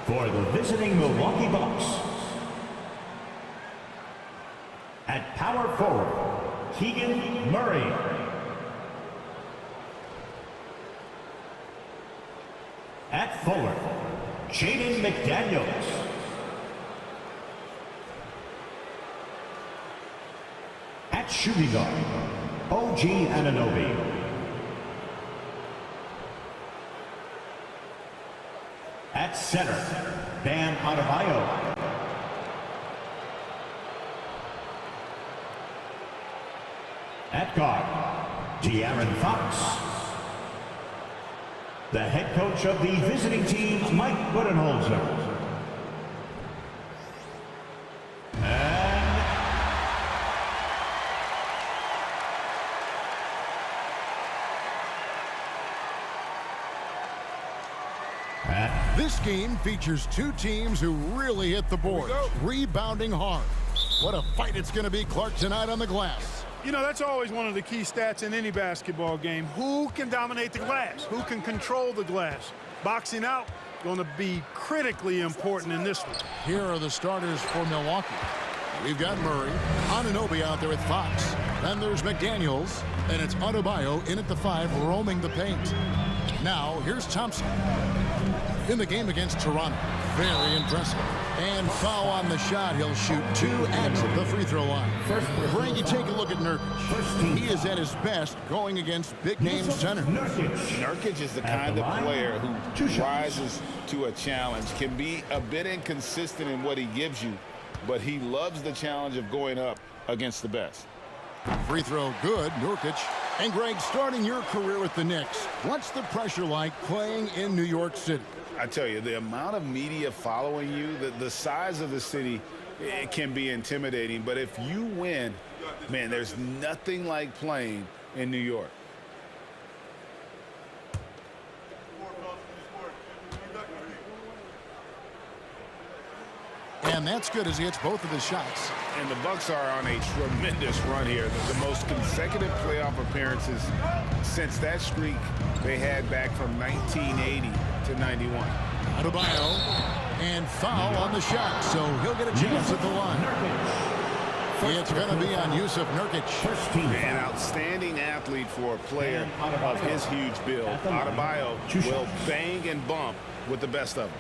For the visiting Milwaukee Bucks, at power forward, Keegan Murray. At forward, Jaden McDaniels. At shooting guard, OG Anunoby. At center, Bam Adebayo. At guard, De'Aaron Fox. The head coach of the visiting team, Mike Budenholzer. This game features two teams who really hit the boards, rebounding hard. What a fight it's going to be, Clark, tonight on the glass. You know, that's always one of the key stats in any basketball game. Who can dominate the glass? Who can control the glass? Boxing out, going to be critically important in this one. Here are the starters for Milwaukee. We've got Murray, Anunoby out there with Fox. Then there's McDaniels, and it's Adebayo in at the 5, roaming the paint. Now, here's Thompson. In the game against Toronto, very impressive. And foul on the shot. He'll shoot 2 at the free throw line. Frank, you take a look at Nurkic. He is at his best going against big-name center. Nurkic is the kind of player who rises to a challenge, can be a bit inconsistent in what he gives you, but he loves the challenge of going up against the best. Free throw good, Nurkic. And Greg, starting your career with the Knicks, what's the pressure like playing in New York City? I tell you, the amount of media following you, the size of the city, it can be intimidating. But if you win, man, there's nothing like playing in New York. And that's good as he hits both of his shots. And the Bucks are on a tremendous run here. The most consecutive playoff appearances since that streak they had back from 1980 to 91. Adebayo, and foul on the shot, so he'll get a chance at the line. It's going to be on Yusuf Nurkic. An outstanding athlete for a player of his huge build. Adebayo will bang and bump with the best of them.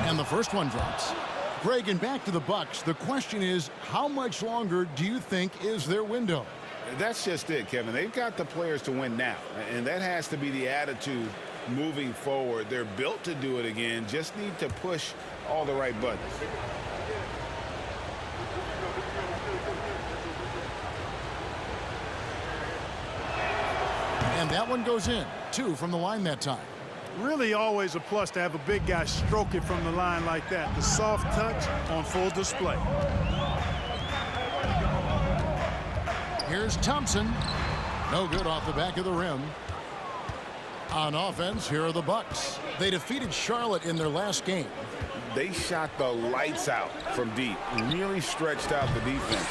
And the first one drops. Greg, and back to the Bucks. The question is, how much longer do you think is their window? That's just it, Kevin. They've got the players to win now, and that has to be the attitude moving forward. They're built to do it again, just need to push all the right buttons. And that one goes in. 2 from the line that time. Really always a plus to have a big guy stroke it from the line like that. The soft touch on full display. Here's Thompson. No good off the back of the rim. On offense, here are the Bucks. They defeated Charlotte in their last game. They shot the lights out from deep. Really stretched out the defense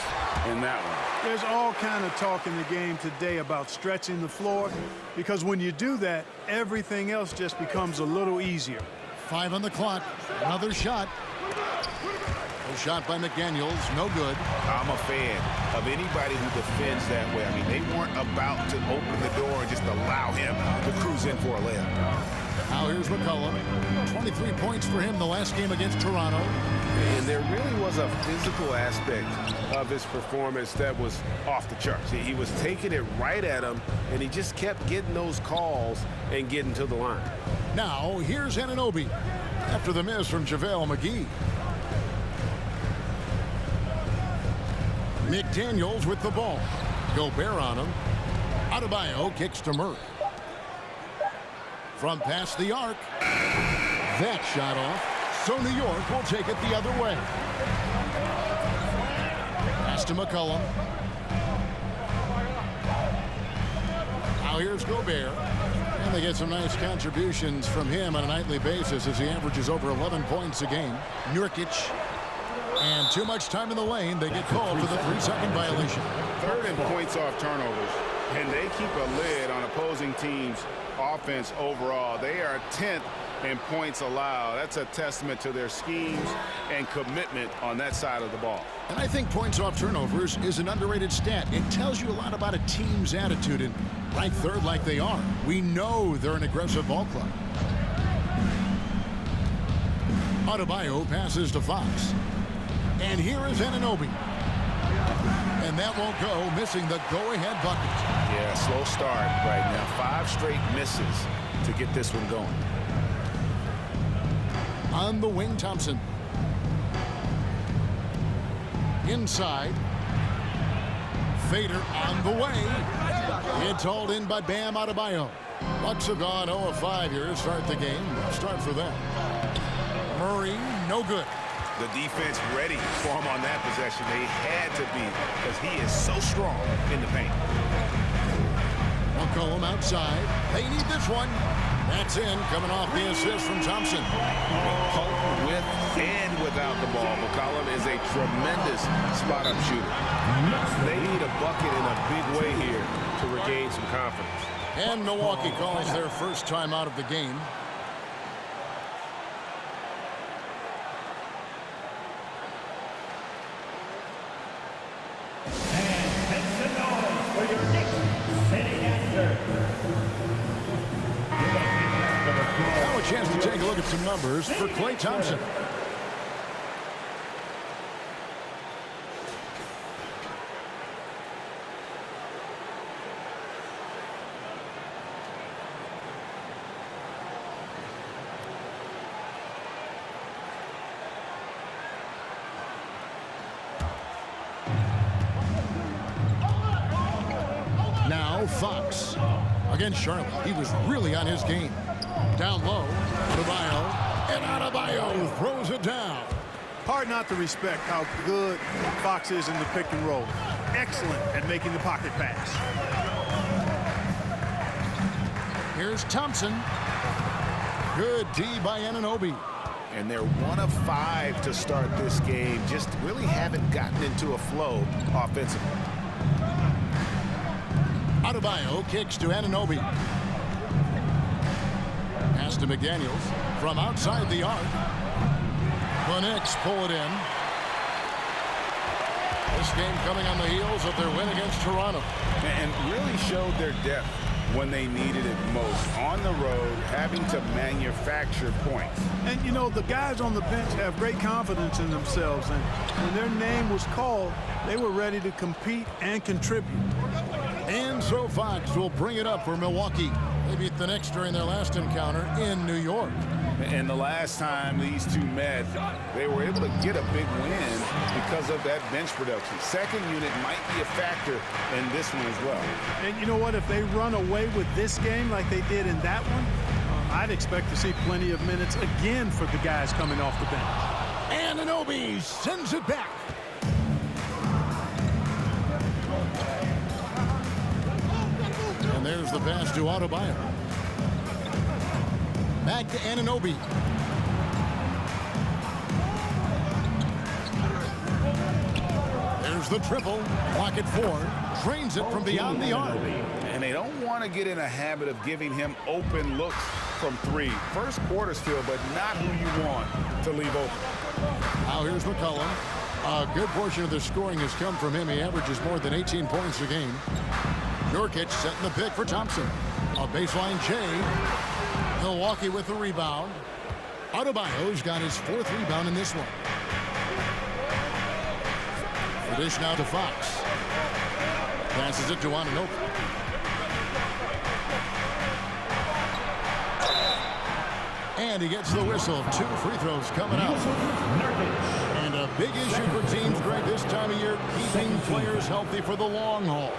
in that one. There's all kind of talk in the game today about stretching the floor, because when you do that, everything else just becomes a little easier. 5 on the clock. Another shot. A shot by McDaniels. No good. I'm a fan of anybody who defends that way. I mean, they weren't about to open the door and just allow him to cruise in for a layup. Now here's McCollum. 23 points for him the last game against Toronto. And there really was a physical aspect of his performance that was off the charts. He was taking it right at him, and he just kept getting those calls and getting to the line. Now here's Anunoby after the miss from JaVale McGee. McDaniels with the ball. Gobert on him. Adebayo kicks to Murray. From past the arc. That shot off. So New York will take it the other way. Pass to McCollum. Now here's Gobert. And they get some nice contributions from him on a nightly basis as he averages over 11 points a game. Nurkic. And too much time in the lane. They get called for the 3-second violation. Third in points off turnovers. And they keep a lid on opposing teams' offense overall. They are 10th in points allowed. That's a testament to their schemes and commitment on that side of the ball. And I think points off turnovers is an underrated stat. It tells you a lot about a team's attitude, and ranked third like they are, we know they're an aggressive ball club. Adebayo passes to Fox. And here is Anunoby. And that won't go, missing the go-ahead bucket. Yeah, slow start right now. 5 straight misses to get this one going. On the wing, Thompson. Inside. Fader on the way. It's hauled in by Bam Adebayo. Bucks have gone 0 of 5 here to start the game. Rough start for them. Murray, no good. The defense ready for him on that possession. They had to be because he is so strong in the paint. McCollum outside. They need this one. That's in, coming off the assist from Thompson. McCollum with and without the ball. McCollum is a tremendous spot-up shooter. They need a bucket in a big way here to regain some confidence. And Milwaukee calls their first time out of the game. Now a chance to take a look at some numbers for Klay Thompson. Now Fox against Charlotte. He was really on his game. Down low, Adebayo, and Adebayo throws it down. Hard not to respect how good Fox is in the pick and roll. Excellent at making the pocket pass. Here's Thompson. Good D by Anunoby. And they're 1 of 5 to start this game. Just really haven't gotten into a flow offensively. Adebayo kicks to Anunoby. Pass to McDaniels from outside the arc. The Knicks pull it in. This game coming on the heels of their win against Toronto. And really showed their depth when they needed it most. On the road, having to manufacture points. And, you know, the guys on the bench have great confidence in themselves. And when their name was called, they were ready to compete and contribute. And so Fox will bring it up for Milwaukee. They beat the Knicks during their last encounter in New York. And the last time these two met, they were able to get a big win because of that bench production. Second unit might be a factor in this one as well. And you know what? If they run away with this game like they did in that one, I'd expect to see plenty of minutes again for the guys coming off the bench. Anunoby sends it back. And there's the pass to Adebayo. Back to Anunoby. There's the triple. Block at 4. Drains it from beyond the arc. And they don't want to get in a habit of giving him open looks from 3. First quarter still, but not who you want to leave open. Now here's McCollum. A good portion of the scoring has come from him. He averages more than 18 points a game. Nurkic setting the pick for Thompson. A baseline J. Milwaukee with the rebound. Adebayo's got his 4th rebound in this one. The dish now to Fox. Passes it to Anunoby. And he gets the whistle. 2 free throws coming out. And a big issue for teams, Greg, this time of year, keeping players healthy for the long haul.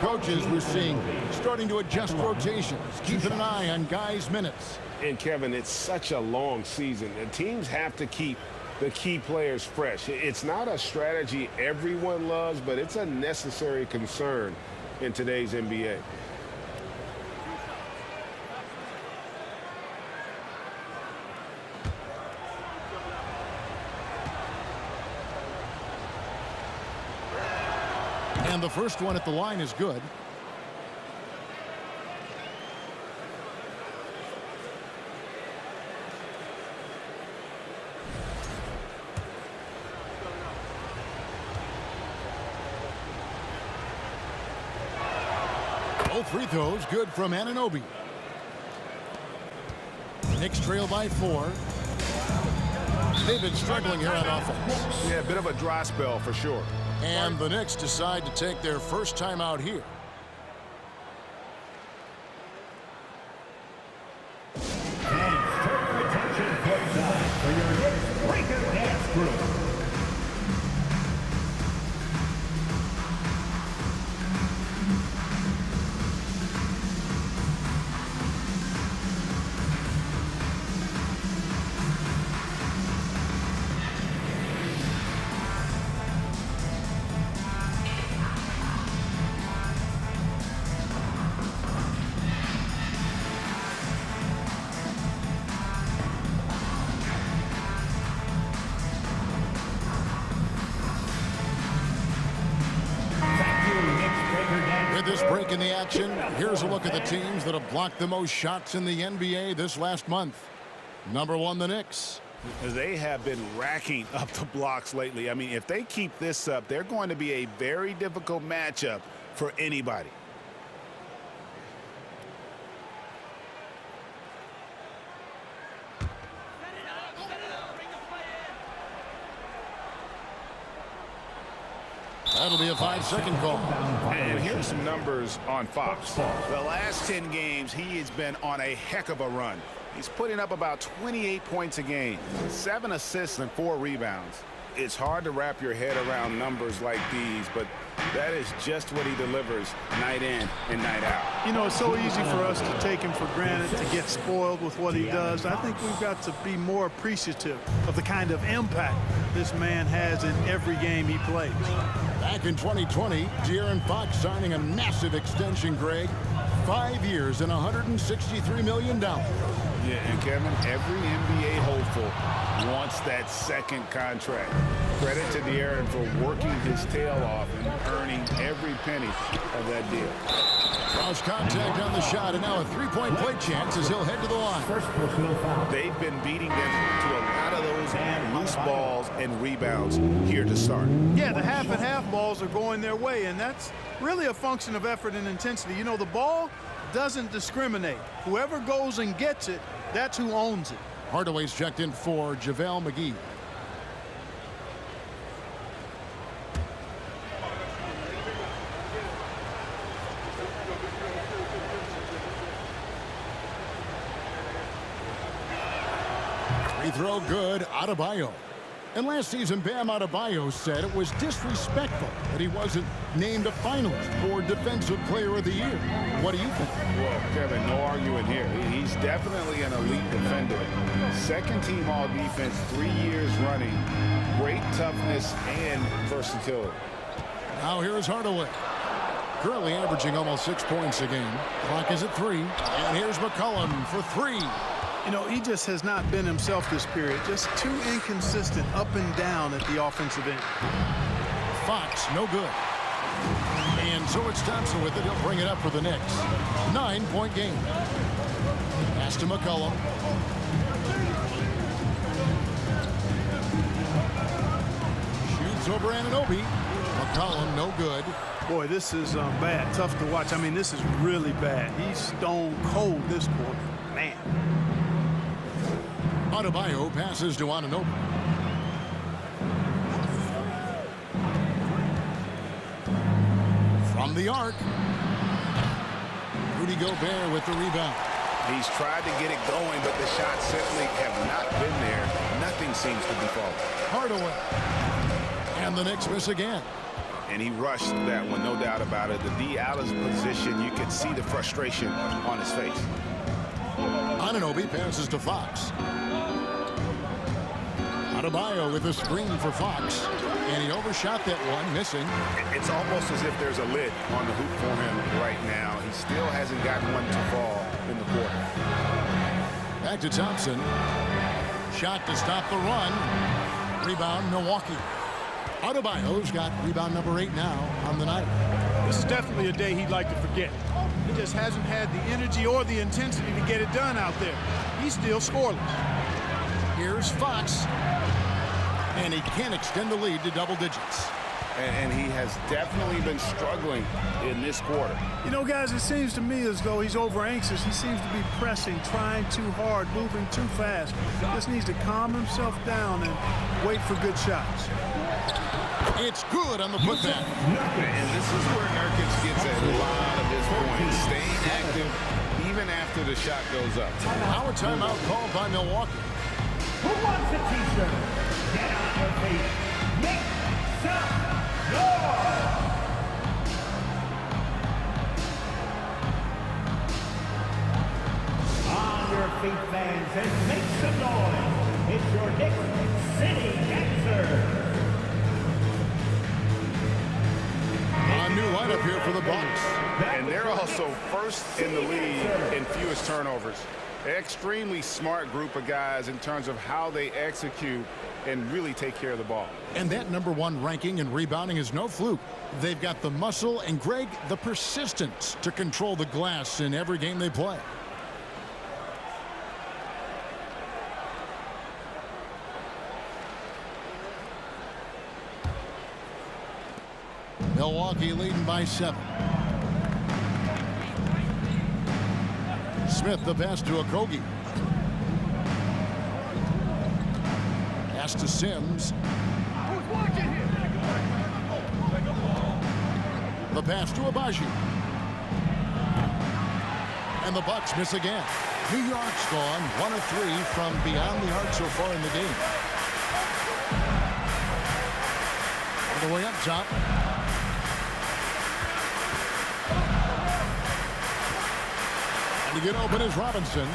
Coaches we're seeing starting to adjust rotations, keeping an eye on guys' minutes. And Kevin, it's such a long season. The teams have to keep the key players fresh. It's not a strategy everyone loves, but it's a necessary concern in today's NBA. And the first one at the line is good. Both free throws good from Anunoby. Knicks trail by 4. They've been struggling here on offense. Yeah, a bit of a dry spell for sure. And the Knicks decide to take their first time out here. And attention courtside for your Knicks breaker dance group. With this break in the action, here's a look at the teams that have blocked the most shots in the NBA this last month. Number 1, the Knicks. They have been racking up the blocks lately. I mean, if they keep this up, they're going to be a very difficult matchup for anybody. That'll be a 5-second call. And here's some numbers on Fox. The last 10 games, he has been on a heck of a run. He's putting up about 28 points a game, 7 assists and 4 rebounds. It's hard to wrap your head around numbers like these, but that is just what he delivers night in and night out. You know, it's so easy for us to take him for granted, to get spoiled with what he does. I think we've got to be more appreciative of the kind of impact this man has in every game he plays. Back in 2020, De'Aaron Fox signing a massive extension, Greg. 5 years and $163 million. Yeah, and Kevin, every NBA hopeful wants that second contract. Credit to De'Aaron for working his tail off and earning every penny of that deal. Cross contact on the shot, and now a three-point play chance as he'll head to the line. First personal foul. They've been beating them to a lot of those loose balls and rebounds here to start. Yeah, the half and half balls are going their way, and that's really a function of effort and intensity. You know, the ball doesn't discriminate. Whoever goes and gets it, that's who owns it. Hardaway's checked in for JaVale McGee. Free throw good, Adebayo. And last season, Bam Adebayo said it was disrespectful that he wasn't named a finalist for Defensive Player of the Year. What do you think? Well, Kevin, no arguing here. He's definitely an elite defender. Second team all defense 3 years running. Great toughness and versatility. Now here's Hardaway. Currently averaging almost 6 points a game. Clock is at 3. And here's McCollum for 3. You know, he just has not been himself this period. Just too inconsistent up and down at the offensive end. Fox, no good. And so it's Thompson with it. He'll bring it up for the Knicks. 9-point game. Pass to McCollum. Shoots over Anunoby. McCollum, no good. Boy, this is bad. Tough to watch. I mean, this is really bad. He's stone cold this quarter. Man. Adebayo passes to Anunoby. From the arc. Rudy Gobert with the rebound. He's tried to get it going, but the shots simply have not been there. Nothing seems to be falling. Hardaway. And the Knicks miss again. And he rushed that one, no doubt about it. The D out of position, you could see the frustration on his face. Anunoby passes to Fox. Adebayo with a screen for Fox. And he overshot that one, missing. It's almost as if there's a lid on the hoop for him right now. He still hasn't gotten one to fall in the quarter. Back to Thompson. Shot to stop the run. Rebound, Milwaukee. Adebayo's got rebound number 8 now on the night. This is definitely a day he'd like to forget. He just hasn't had the energy or the intensity to get it done out there. He's still scoreless. Here's Fox. And he can't extend the lead to double digits. And he has definitely been struggling in this quarter. You know, guys, it seems to me as though he's over anxious. He seems to be pressing, trying too hard, moving too fast. He just needs to calm himself down and wait for good shots. It's good on the putback. And this is where Nurkic gets a lot of his points, staying active even after the shot goes up. Now a timeout called by Milwaukee. Who wants a t-shirt? Get on your feet. Make some noise. On your feet, fans, and make some noise. It's your Knicks City answer. A new lineup here for the Bucks. And they're also first in the league in fewest turnovers. Extremely smart group of guys in terms of how they execute and really take care of the ball. And that #1 ranking in rebounding is no fluke. They've got the muscle and, Greg, the persistence to control the glass in every game they play. Milwaukee leading by 7. Smith the pass to Okogie. Pass to Sims. The pass to Abaji. And the Bucks miss again. New York's gone 1 of 3 from beyond the arc so far in the game. All the way up top. To get open is Robinson,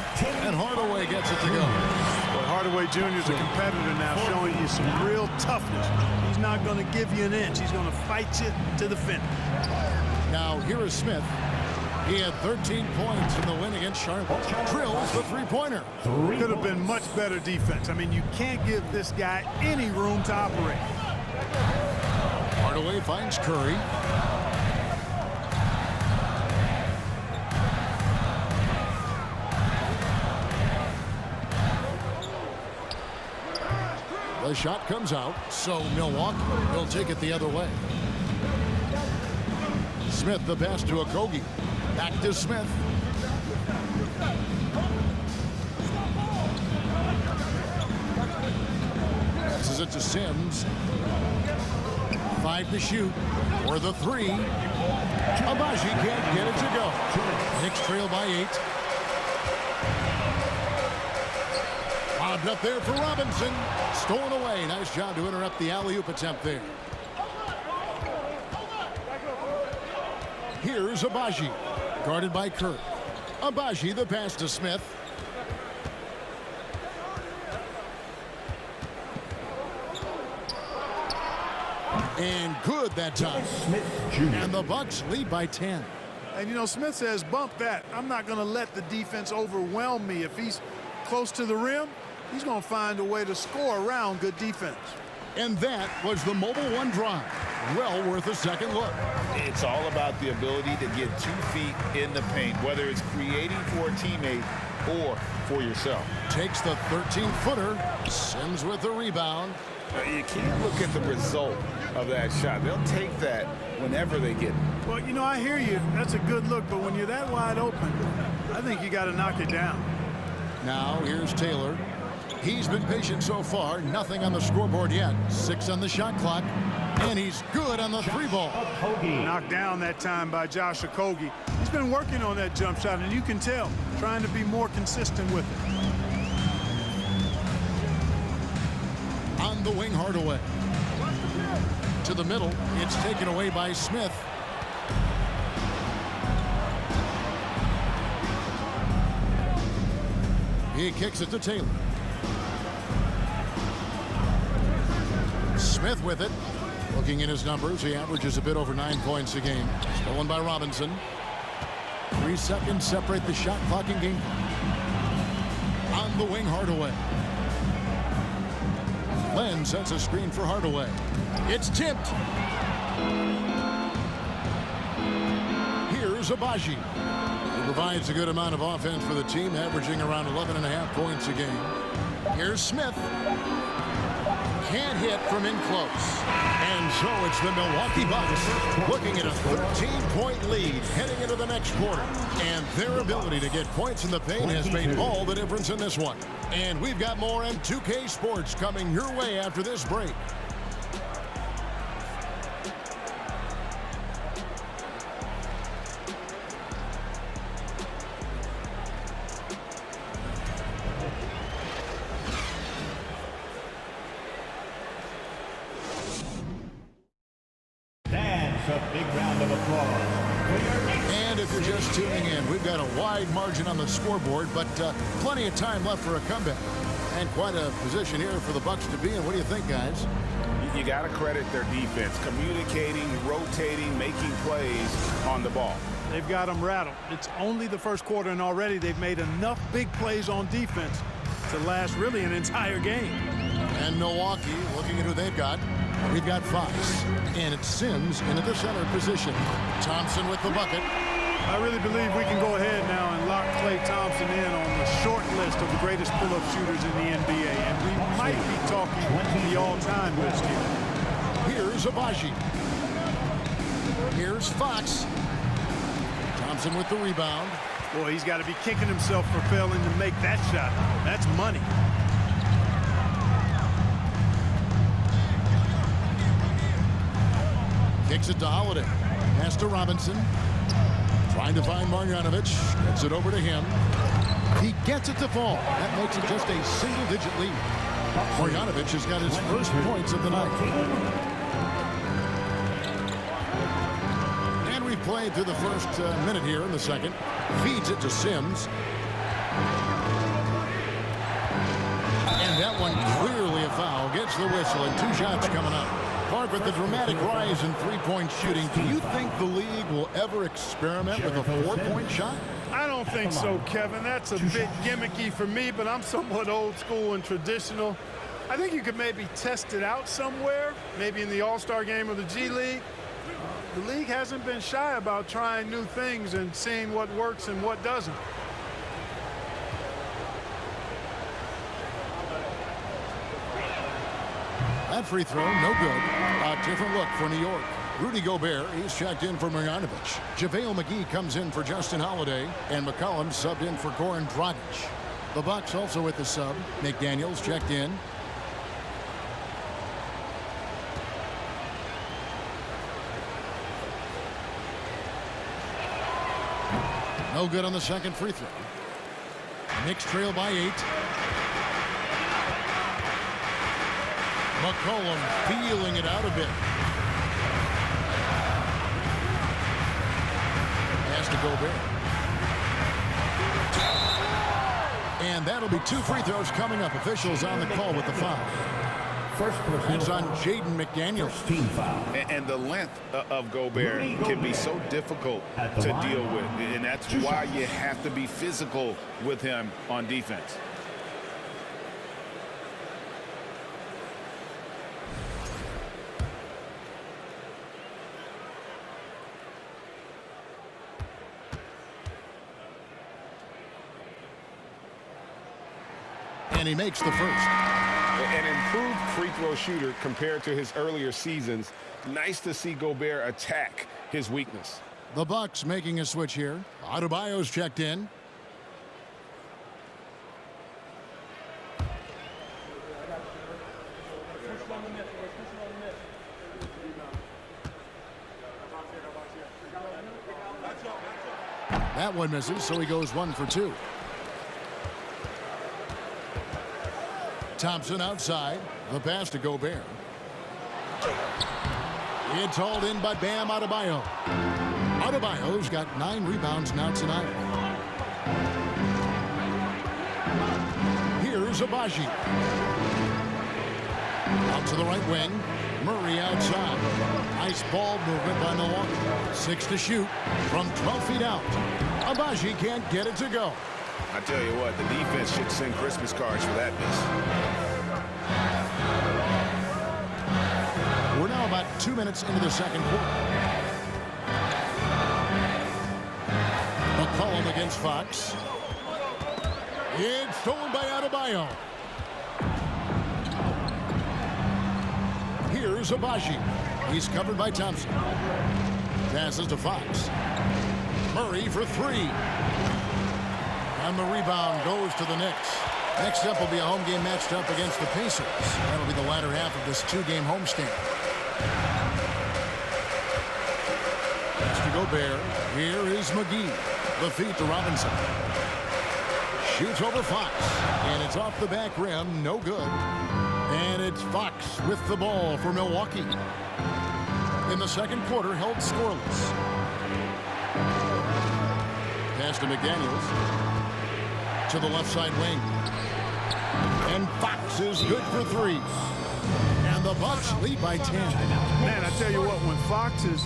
and Hardaway gets it to go. Well, Hardaway Jr. is a competitor now, showing you some real toughness. He's not going to give you an inch. He's going to fight you to the finish. Now, here is Smith. He had 13 points in the win against Charlotte. Drills the three-pointer. Could have been much better defense. I mean, you can't give this guy any room to operate. Hardaway finds Curry. The shot comes out, so Milwaukee will take it the other way. Smith the pass to Okogie. Back to Smith. Passes it to Sims. 5 to shoot. For the 3. Abaji can't get it to go. Knicks trail by 8. Lobbed up there for Robinson. Stolen away. Nice job to interrupt the alley-oop attempt there. Here's Abaji. Guarded by Kirk. Abaji the pass to Smith. And good that time. And the Bucks lead by 10. And, you know, Smith says, bump that. I'm not going to let the defense overwhelm me. If he's close to the rim, he's going to find a way to score around good defense. And that was the Mobile One drive. Well worth a second look. It's all about the ability to get 2 feet in the paint, whether it's creating for a teammate or for yourself. Takes the 13-footer. Sims with the rebound. You can't look at the result of that shot. They'll take that whenever they get it. Well, you know, I hear you. That's a good look, but when you're that wide open, I think you got to knock it down. Now here's Taylor. He's been patient so far. Nothing on the scoreboard yet. 6 on the shot clock. And he's good on the 3-ball. Knocked down that time by Josh Okogie. He's been working on that jump shot, and you can tell, trying to be more consistent with it. On the wing, Hardaway. To the middle. It's taken away by Smith. He kicks it to Taylor. Smith with it. Looking at his numbers, he averages a bit over 9 points a game. Stolen by Robinson. 3 seconds separate the shot clock and game. On the wing, Hardaway. Len sets a screen for Hardaway. It's tipped. Here's Abaji. He provides a good amount of offense for the team, averaging around 11.5 points a game. Here's Smith. Can't hit from in close. And so it's the Milwaukee Bucks looking at a 13-point lead heading into the next quarter. And their ability to get points in the paint has made all the difference in this one. And we've got more M2K Sports coming your way after this break. A big round of applause. And if you're just tuning in, we've got a wide margin on the scoreboard, but plenty of time left for a comeback. And quite a position here for the Bucks to be in. What do you think, guys? You got to credit their defense, communicating, rotating, making plays on the ball. They've got them rattled. It's only the first quarter, and already they've made enough big plays on defense to last really an entire game. And Milwaukee, looking at who they've got. We've got Fox, and it's Sims into the center position. Thompson with the bucket. I really believe we can go ahead now and lock Klay Thompson in on the short list of the greatest pull-up shooters in the NBA, and we might be talking the all-time list here. Here's Abaji. Here's Fox. Thompson with the rebound. Boy, he's got to be kicking himself for failing to make that shot. That's money. Kicks it to Holiday. Pass to Robinson. Trying to find Marjanovic. Gets it over to him. He gets it to fall. That makes it just a single-digit lead. Marjanovic has got his first points of the night. And we've played through the first minute here in the second. Feeds it to Sims. And that one clearly a foul. Gets the whistle, and 2 shots coming up. Clark, with the dramatic rise in three-point shooting, do you think the league will ever experiment with a 4-point shot? I don't think so, Kevin. That's a bit gimmicky for me, but I'm somewhat old school and traditional. I think you could maybe test it out somewhere, maybe in the All-Star game or the G League. The league hasn't been shy about trying new things and seeing what works and what doesn't. That free throw, no good. A different look for New York. Rudy Gobert, he's checked in for Marjanovic. JaVale McGee comes in for Justin Holiday, and McCollum subbed in for Goran Dragic. The Bucks also with the sub. McDaniels checked in. No good on the second free throw. Knicks trail by 8. McCollum feeling it out a bit. Pass to Gobert. And that'll be 2 free throws coming up. Officials on the call with the foul. It's on Jaden McDaniels. Team foul. And the length of Gobert can be so difficult to deal with. And that's why you have to be physical with him on defense. And he makes the first. An improved free throw shooter compared to his earlier seasons. Nice to see Gobert attack his weakness. The Bucks making a switch here. Adebayo's checked in. That one misses, so he goes 1 for 2. Thompson outside. The pass to Gobert. It's hauled in by Bam Adebayo. Adebayo's got 9 rebounds now tonight. Here's Abaji. Out to the right wing. Murray outside. Nice ball movement by Milwaukee. 6 to shoot from 12 feet out. Abaji can't get it to go. I tell you what, the defense should send Christmas cards for that miss. We're 2 minutes into the second quarter. McCollum against Fox. It's stolen by Adebayo. Here's Abaji. He's covered by Thompson. Passes to Fox. Murray for three. And the rebound goes to the Knicks. Next up will be a home game matched up against the Pacers. That'll be the latter half of this two-game homestand. Next to Gobert. Here is McGee. The feed to Robinson. Shoots over Fox. And it's off the back rim. No good. And it's Fox with the ball for Milwaukee. In the second quarter, held scoreless. Pass to McDaniels. To the left side wing. And Fox is good for three. And the Bucks lead by 10. Man, I tell you what, when Fox is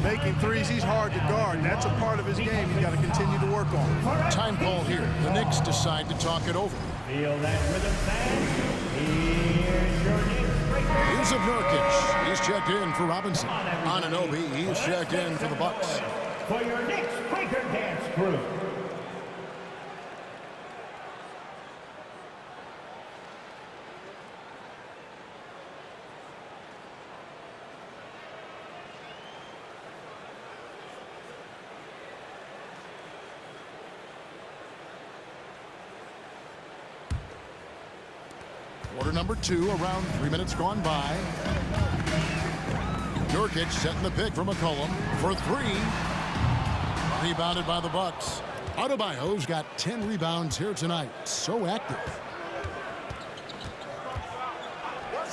making threes, he's hard to guard. That's a part of his game he's got to continue to work on. Time call here. The Knicks decide to talk it over. Feel that rhythm, fans. Here's your Knicks breaker. Here's Nurkic. He's checked in for Robinson. Anunoby, he's checked in for the Bucks. For your Knicks breaker dance crew. Quarter number 2, around 3 minutes gone by. Nurkic setting the pick for McCollum for three. Rebounded by the Bucks. Adebayo's got 10 rebounds here tonight. So active.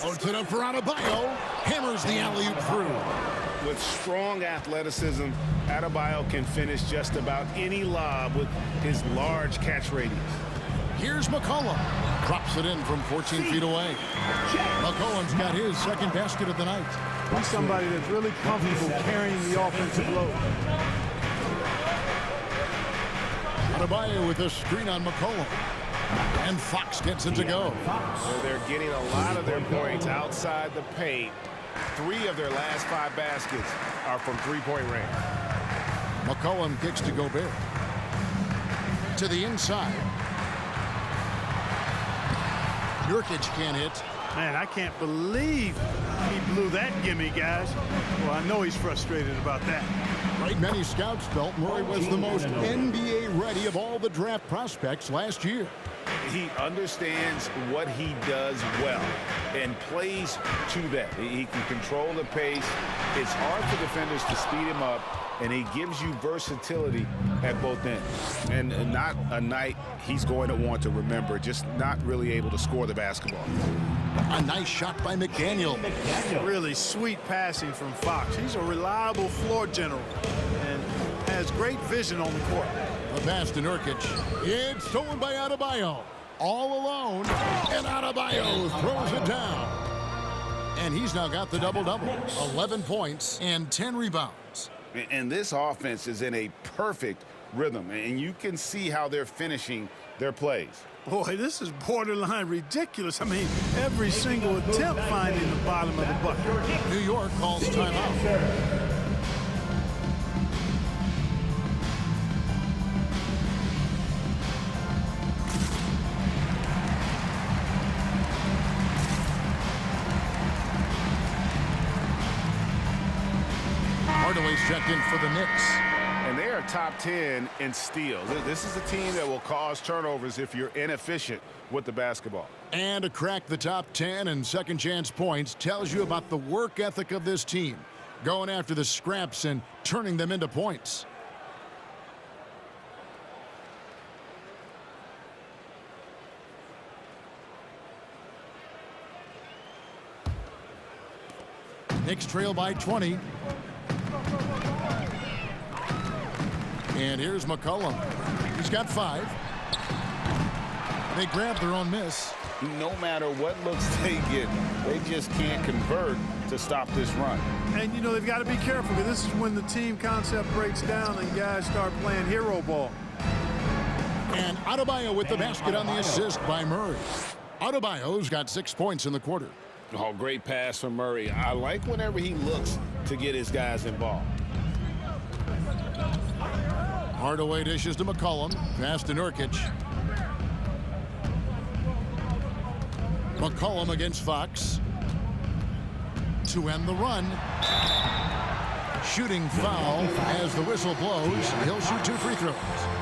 Loads it up for Adebayo. Hammers the alley-oop through. With strong athleticism, Adebayo can finish just about any lob with his large catch radius. Here's McCollum. Drops it in from 14 feet away. McCollum's got his second basket of the night. He's somebody that's really comfortable carrying the offensive load. Adebayo with a screen on McCollum. And Fox gets it to go. They're getting a lot of their points outside the paint. 3 of their last 5 baskets are from three-point range. McCollum kicks to Gobert. To the inside. Nurkic can't hit. Man, I can't believe he blew that gimme, guys. Well, I know he's frustrated about that. Right, many scouts felt Murray was the most NBA ready of all the draft prospects last year. He understands what he does well and plays to that. He can control the pace. It's hard for defenders to speed him up, and he gives you versatility at both ends. And not a night he's going to want to remember, just not really able to score the basketball. A nice shot by McDaniel. Really sweet passing from Fox. He's a reliable floor general and has great vision on the court. The pass to Nurkic. It's stolen by Adebayo. All alone. And Adebayo throws it down. And he's now got the double-double. 11 points and 10 rebounds. And this offense is in a perfect rhythm, and you can see how they're finishing their plays. Boy, this is borderline ridiculous. I mean, every single attempt finding the bottom of the bucket. New York calls timeout. Hardaway's checked in for the Knicks. And they are top 10 in steals. This is a team that will cause turnovers if you're inefficient with the basketball. And to crack the top 10 and second chance points tells you about the work ethic of this team. Going after the scraps and turning them into points. Knicks trail by 20. And here's McCollum. He's got 5. They grab their own miss. No matter what looks they get, they just can't convert to stop this run. And, you know, they've got to be careful because this is when the team concept breaks down and guys start playing hero ball. And Adebayo with the basket on the assist by Murray. Adebayo's got 6 points in the quarter. Oh, great pass from Murray. I like whenever he looks to get his guys involved. Hardaway dishes to McCollum. Pass to Nurkic. McCollum against Fox. To end the run. Shooting foul as the whistle blows. He'll shoot 2 free throws.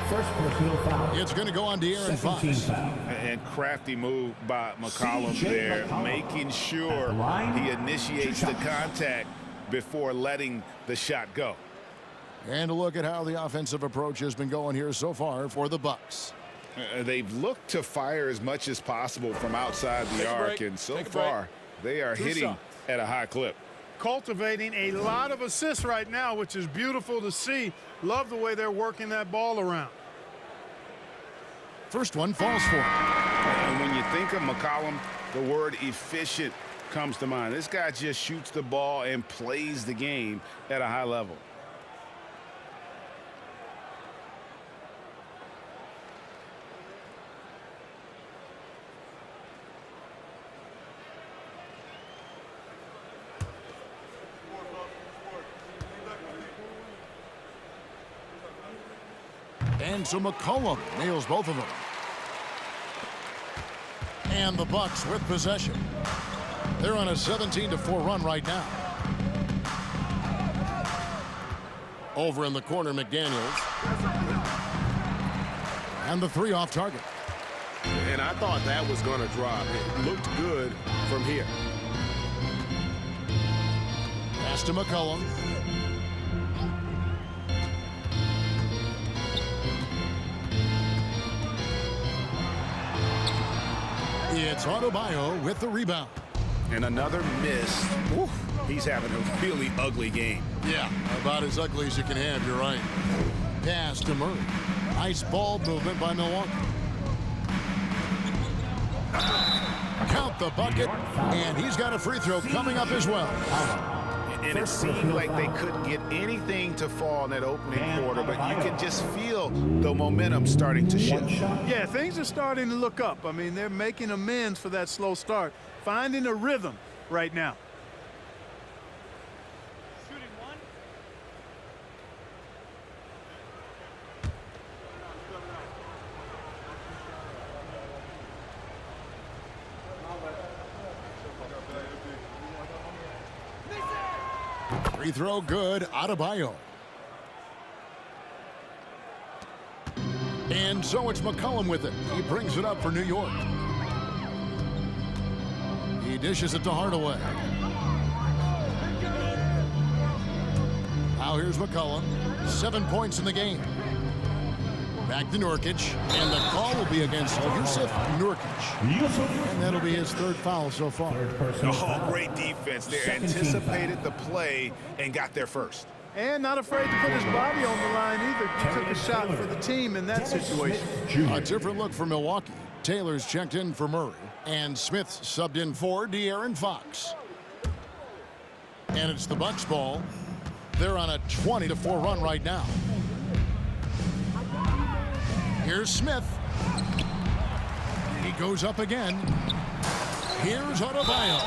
First personal foul. It's going to go on De'Aaron Fox. And crafty move by McCollum there, making sure he initiates the contact before letting the shot go. And a look at how the offensive approach has been going here so far for the Bucks. They've looked to fire as much as possible from outside the arc, and so far they are hitting at a high clip. Cultivating a lot of assists right now, which is beautiful to see. Love the way they're working that ball around. First one falls for him. And when you think of McCollum, the word efficient comes to mind. This guy just shoots the ball and plays the game at a high level. And so McCollum nails both of them. And the Bucks with possession. They're on a 17-4 run right now. Over in the corner, McDaniels. And the 3 off target. And I thought that was going to drop. It looked good from here. Pass to McCollum. It's Adebayo with the rebound. And another miss. Ooh, he's having a really ugly game. Yeah, about as ugly as you can have, you're right. Pass to Murray. Nice ball movement by Milwaukee. Count the bucket, and he's got a free throw coming up as well. And it seemed like they couldn't get anything to fall in that opening quarter, but you can just feel the momentum starting to shift. Yeah, things are starting to look up. I mean, they're making amends for that slow start, finding a rhythm right now. Free throw good, Adebayo. And so it's McCollum with it. He brings it up for New York. He dishes it to Hardaway. Now here's McCollum. 7 points in the game. Back to Nurkic, and the call will be against Yusuf Nurkic. And that'll be his 3rd foul so far. Oh, great defense there. Anticipated the play and got there first. And not afraid to put his body on the line either. He took a shot for the team in that situation. A different look for Milwaukee. Taylor's checked in for Murray, and Smith subbed in for De'Aaron Fox. And it's the Bucks ball. They're on a 20-4 run right now. Here's Smith. He goes up again. Here's Adebayo.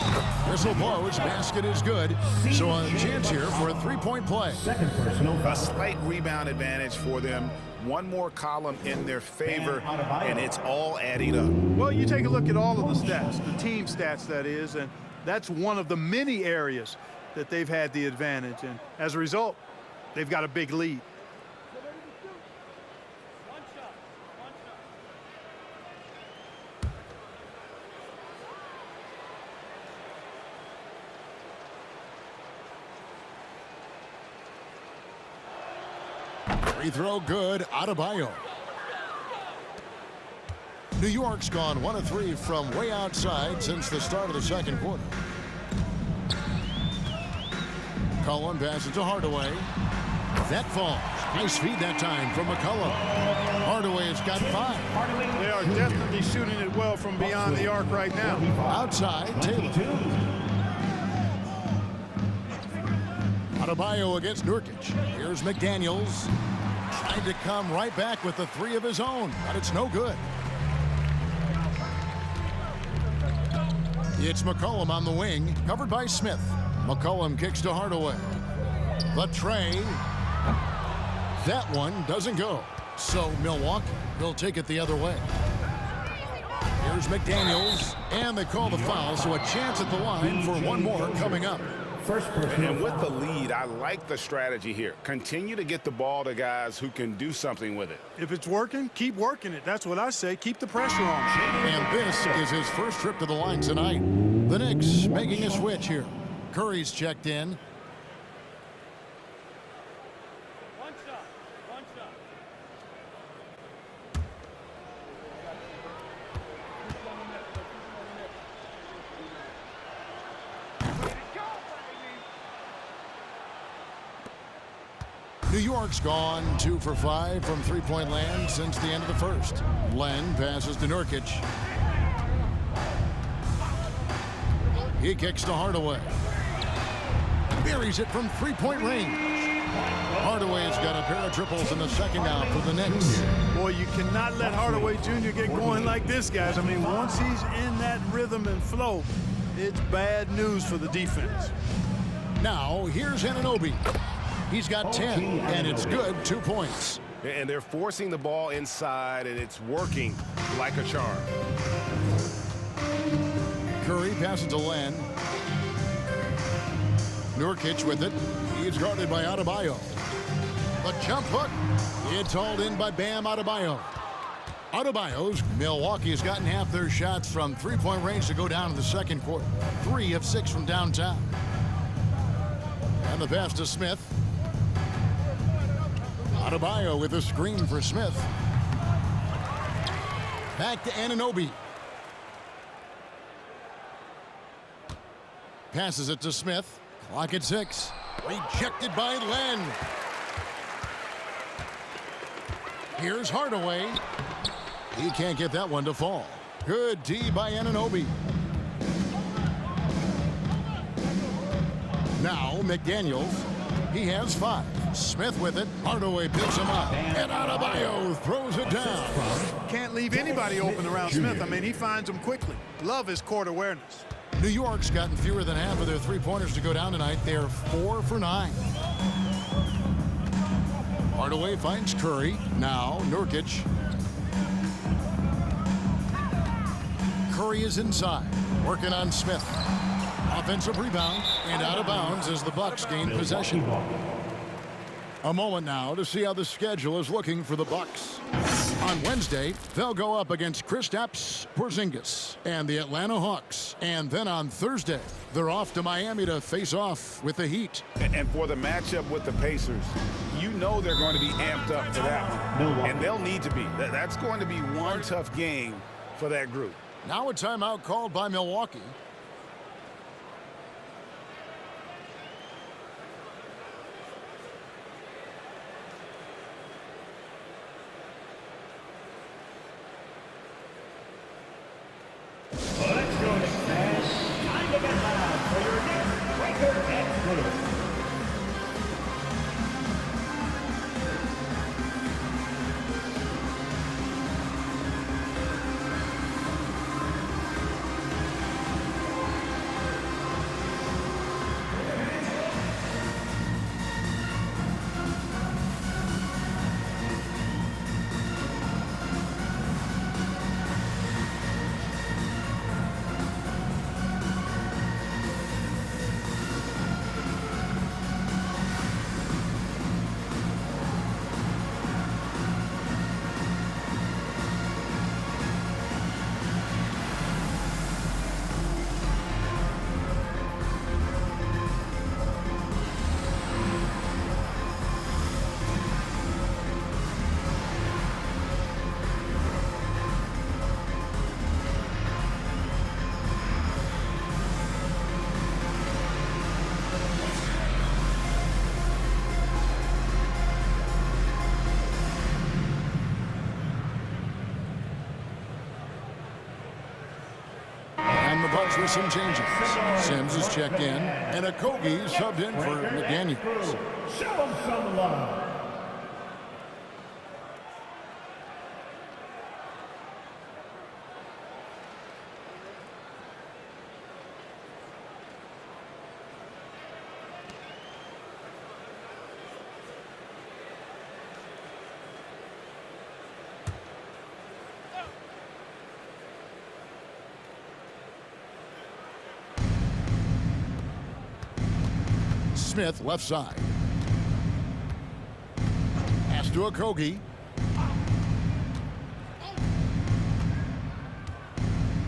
Whistle blows. Basket is good. So a chance here for a 3-point play. A slight rebound advantage for them. One more column in their favor, and it's all adding up. Well, you take a look at all of the stats, the team stats, that is, and that's one of the many areas that they've had the advantage. And as a result, they've got a big lead. Free throw good, Adebayo. New York's gone 1 of 3 from way outside since the start of the 2nd quarter. Cullen passes to Hardaway. That falls. Nice feed that time from McCollum. Hardaway has got 5. They are definitely shooting it well from beyond the arc right now. Outside, Taylor. Adebayo against Nurkic. Here's McDaniels. Trying to come right back with the 3 of his own, but it's no good. It's McCollum on the wing, covered by Smith. McCollum kicks to Hardaway. The tray. That one doesn't go. So Milwaukee will take it the other way. Here's McDaniels, and they call the foul, so a chance at the line for one more coming up. And with the lead, I like the strategy here. Continue to get the ball to guys who can do something with it. If it's working, keep working it. That's what I say. Keep the pressure on. And this is his first trip to the line tonight. The Knicks making a switch here. Curry's checked in. New York's gone 2 for 5 from three-point land since the end of the first. Len passes to Nurkic. He kicks to Hardaway. Buries it from three-point range. Hardaway's got a pair of triples in the second now for the Knicks. Boy, you cannot let Hardaway Jr. get going like this, guys. I mean, once he's in that rhythm and flow, it's bad news for the defense. Now, here's Anunoby. He's got 10, and it's good, 2 points. And they're forcing the ball inside, and it's working like a charm. Curry passes to Len. Nurkic with it. He's guarded by Adebayo. The jump hook. It's hauled in by Bam Adebayo. Adebayo's Milwaukee's gotten half their shots from three-point range to go down in the second quarter. 3 of 6 from downtown. And the pass to Smith. Adebayo with a screen for Smith. Back to Anunoby. Passes it to Smith. Clock at 6. Rejected by Len. Here's Hardaway. He can't get that one to fall. Good D by Anunoby. Now McDaniels. He has 5. Smith with it. Hardaway picks him up. And Adebayo throws it down. Can't leave anybody open around Smith. I mean, he finds them quickly. Love his court awareness. New York's gotten fewer than half of their three-pointers to go down tonight. They're 4 for 9. Hardaway finds Curry. Now Nurkic. Curry is inside. Working on Smith. Offensive rebound. And out of bounds as the Bucks gain possession. A moment now to see how the schedule is looking for the Bucks. On Wednesday, they'll go up against Kristaps Porzingis and the Atlanta Hawks. And then on Thursday, they're off to Miami to face off with the Heat. And for the matchup with the Pacers, you know they're going to be amped up for that one. And they'll need to be. That's going to be one tough game for that group. Now a timeout called by Milwaukee. With some changes. Sims is checked in, and Okogie subbed in for McDaniels. Show him some love. Smith, left side. Pass to Okogie.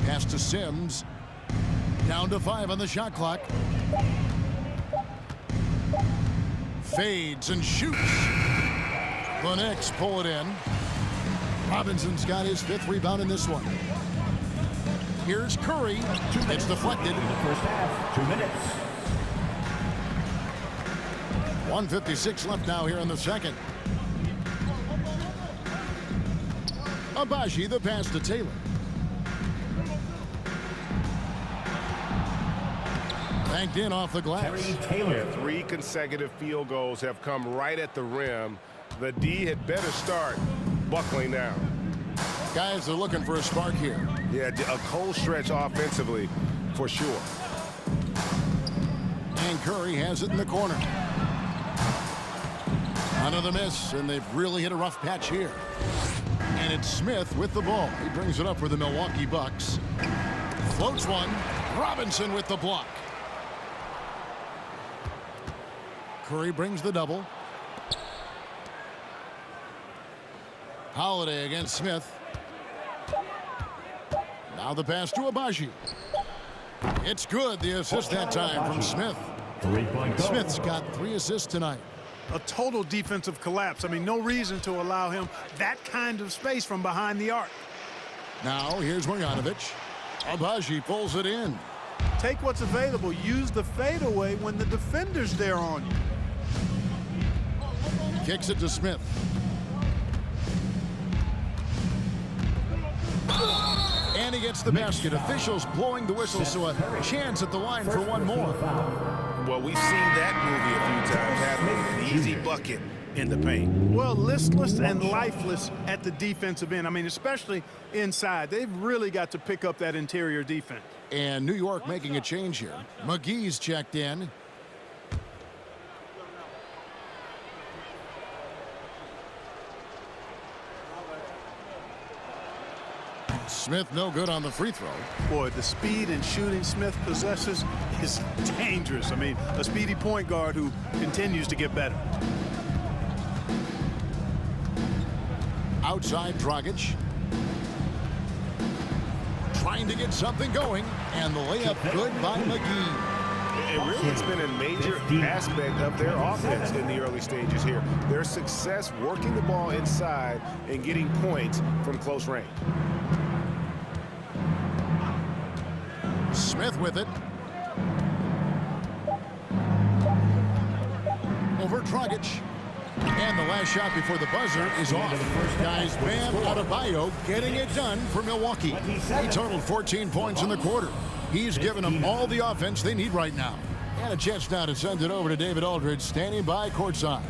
Pass to Sims. Down to 5 on the shot clock. Fades and shoots. The Knicks pull it in. Robinson's got his 5th rebound in this one. Here's Curry. It's deflected. First half, 2 minutes. 1:56 left now here in the second. Abaji, the pass to Taylor. Banked in off the glass. Terry Taylor. 3 consecutive field goals have come right at the rim. The D had better start buckling down. Guys are looking for a spark here. Yeah, a cold stretch offensively for sure. And Curry has it in the corner. Another miss, and they've really hit a rough patch here. And it's Smith with the ball. He brings it up for the Milwaukee Bucks. Floats one. Robinson with the block. Curry brings the double. Holiday against Smith. Now the pass to Abaji. It's good. The assist that time from Smith. 3-point goal. Smith's got 3 assists tonight. A total defensive collapse. I mean, no reason to allow him that kind of space from behind the arc. Now here's Marjanovic. Abaji pulls it in. Take what's available. Use the fadeaway when the defender's there on you. Kicks it to Smith. And he gets the basket. Officials blowing the whistle, so a chance at the line for one more. Well, we've seen that movie a few times, haven't we? An easy bucket in the paint. Well, listless and lifeless at the defensive end. I mean, especially inside. They've really got to pick up that interior defense. And New York making a change here. McGee's checked in. Smith no good on the free throw. Boy, the speed and shooting Smith possesses is dangerous. I mean, a speedy point guard who continues to get better. Outside Dragic. Trying to get something going. And the layup good by McGee. It really has been a major aspect of their offense in the early stages here. Their success working the ball inside and getting points from close range. Smith with it. Over Dragic. And the last shot before the buzzer is off. Guys, Bam Adebayo getting it done for Milwaukee. He totaled 14 points in the quarter. He's given them all the offense they need right now. And a chance now to send it over to David Aldridge, standing by courtside.